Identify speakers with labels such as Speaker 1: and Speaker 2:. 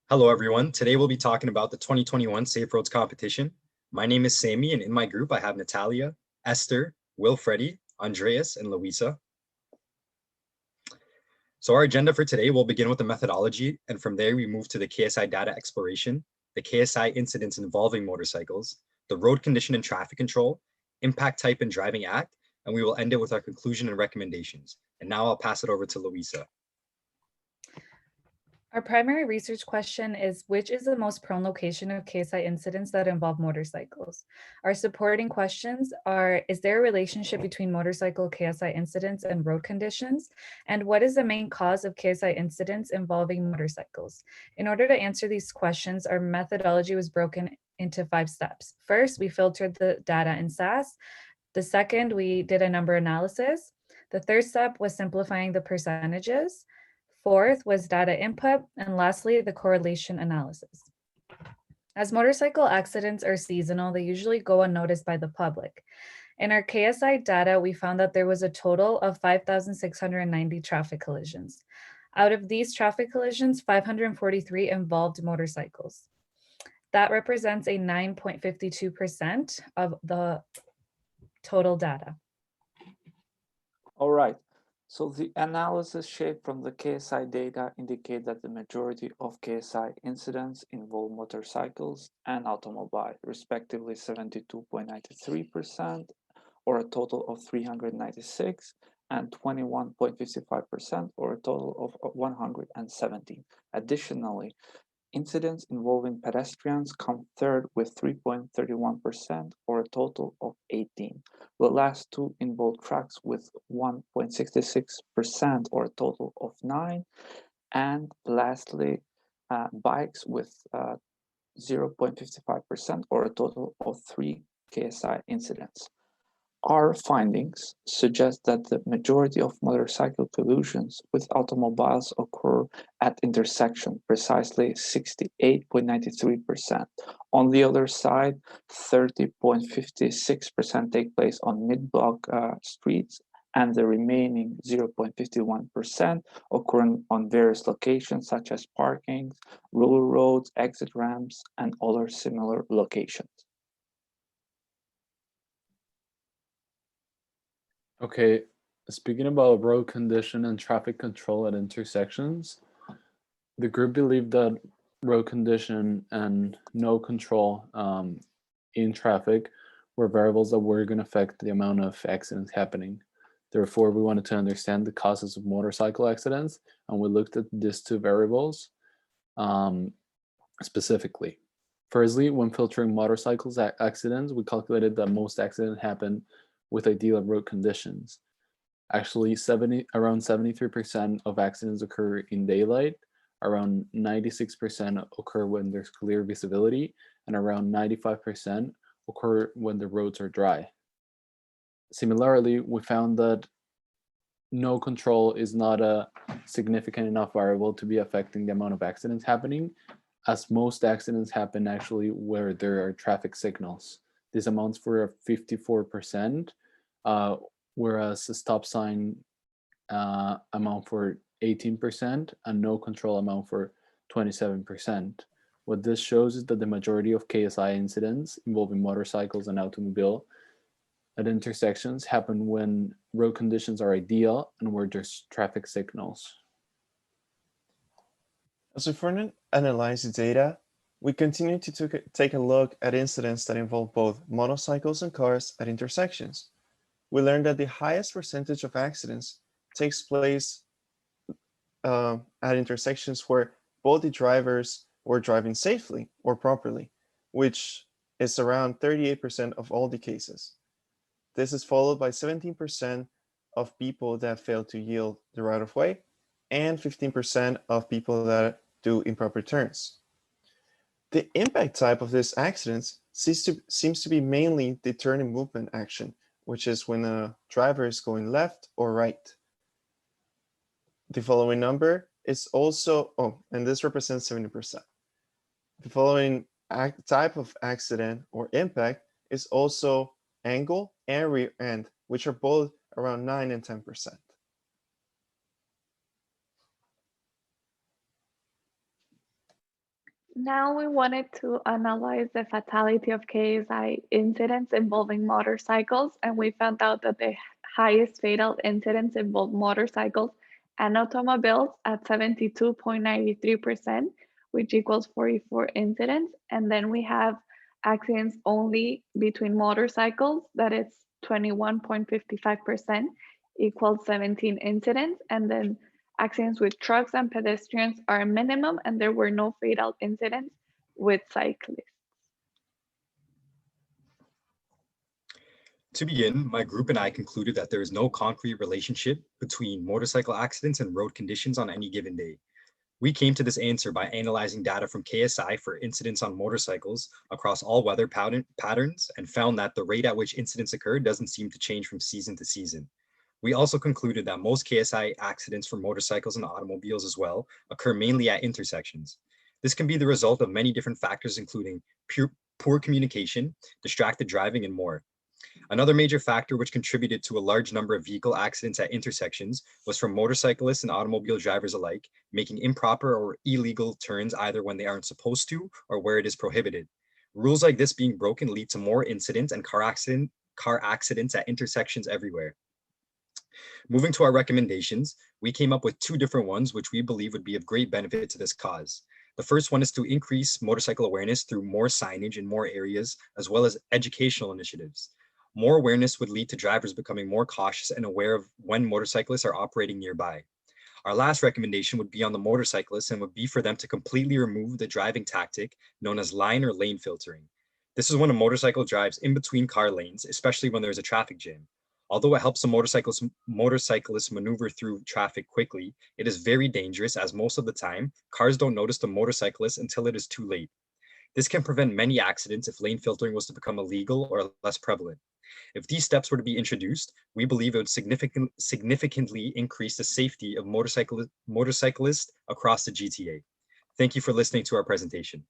Speaker 1: Hello, everyone. Today we'll be talking about the 2021 Safe Roads competition. My name is Sammy, and in my group I have Natalia, Esther, Wilfredi, Andreas, and Louisa. So our agenda for today will begin with the methodology, and from there we move to the KSI data exploration, the KSI incidents involving motorcycles, the road condition and traffic control, impact type and driving act, and we will end it with our conclusion and recommendations. And now I'll pass it over to Louisa.
Speaker 2: Our primary research question is, which is the most prone location of KSI incidents that involve motorcycles? Our supporting questions are, is there a relationship between motorcycle KSI incidents and road conditions? And what is the main cause of KSI incidents involving motorcycles? In order to answer these questions, our methodology was broken into 5 steps. First, we filtered the data in SAS. The second, we did a number analysis. The third step was simplifying the percentages. Fourth was data input, and lastly, the correlation analysis. As motorcycle accidents are seasonal, they usually go unnoticed by the public. In our KSI data, we found that there was a total of 5,690 traffic collisions. Out of these traffic collisions, 543 involved motorcycles. That represents a 9.52% of the total data.
Speaker 3: All right. So the analysis shape from the KSI data indicate that the majority of KSI incidents involve motorcycles and automobile, respectively 72.93% or a total of 396 and 21.55% or a total of 117. Additionally, incidents involving pedestrians come third with 3.31% or a total of 18. The last two involve trucks with 1.66% or a total of 9. And lastly, bikes with 0.55% or a total of 3 KSI incidents. Our findings suggest that the majority of motorcycle collisions with automobiles occur at intersection, precisely 68.93%. On the other side, 30.56% take place on mid-block streets, and the remaining 0.51% occurring on various locations such as parkings, rural roads, exit ramps, and other similar locations.
Speaker 4: Okay, speaking about road condition and traffic control at intersections, the group believed that road condition and no control in traffic were variables that were going to affect the amount of accidents happening. Therefore, we wanted to understand the causes of motorcycle accidents, and we looked at these 2 variables specifically. Firstly, when filtering motorcycles accidents, we calculated that most accidents happen with ideal road conditions. Actually, around 73% of accidents occur in daylight, around 96% occur when there's clear visibility, and around 95% occur when the roads are dry. Similarly, we found that no control is not a significant enough variable to be affecting the amount of accidents happening, as most accidents happen actually where there are traffic signals. This amounts for 54%, whereas a stop sign amount for 18% and no control amount for 27%. What this shows is that the majority of KSI incidents involving motorcycles and automobile at intersections happen when road conditions are ideal and where there's traffic signals.
Speaker 5: As we further analyze the data, we continue to take a look at incidents that involve both motorcycles and cars at intersections. We learned that the highest percentage of accidents takes place at intersections where both the drivers were driving safely or properly, which is around 38% of all the cases. This is followed by 17% of people that fail to yield the right of way and 15% of people that do improper turns. The impact type of these accidents seems to be mainly the turn and movement action, which is when a driver is going left or right. The following number is also, and this represents 70%. The following type of accident or impact is also angle and rear end, which are both around 9 and 10%.
Speaker 6: Now we wanted to analyze the fatality of KSI incidents involving motorcycles, and we found out that the highest fatal incidents involve motorcycles and automobiles at 72.93%, which equals 44 incidents. And then we have accidents only between motorcycles, that is 21.55%, equals 17 incidents. And then accidents with trucks and pedestrians are minimum, and there were no fatal incidents with cyclists.
Speaker 1: To begin, my group and I concluded that there is no concrete relationship between motorcycle accidents and road conditions on any given day. We came to this answer by analyzing data from KSI for incidents on motorcycles across all weather patterns and found that the rate at which incidents occur doesn't seem to change from season to season. We also concluded that most KSI accidents for motorcycles and automobiles as well occur mainly at intersections. This can be the result of many different factors, including poor communication, distracted driving, and more. Another major factor which contributed to a large number of vehicle accidents at intersections was from motorcyclists and automobile drivers alike, making improper or illegal turns either when they aren't supposed to or where it is prohibited. Rules like this being broken lead to more incidents and car accidents at intersections everywhere. Moving to our recommendations, we came up with two different ones which we believe would be of great benefit to this cause. The first one is to increase motorcycle awareness through more signage in more areas, as well as educational initiatives. More awareness would lead to drivers becoming more cautious and aware of when motorcyclists are operating nearby. Our last recommendation would be on the motorcyclists and would be for them to completely remove the driving tactic known as line or lane filtering. This is when a motorcycle drives in between car lanes, especially when there's a traffic jam. Although it helps a motorcyclist maneuver through traffic quickly, it is very dangerous as most of the time, cars don't notice the motorcyclist until it is too late. This can prevent many accidents if lane filtering was to become illegal or less prevalent. If these steps were to be introduced, we believe it would significantly increase the safety of motorcyclists across the GTA. Thank you for listening to our presentation.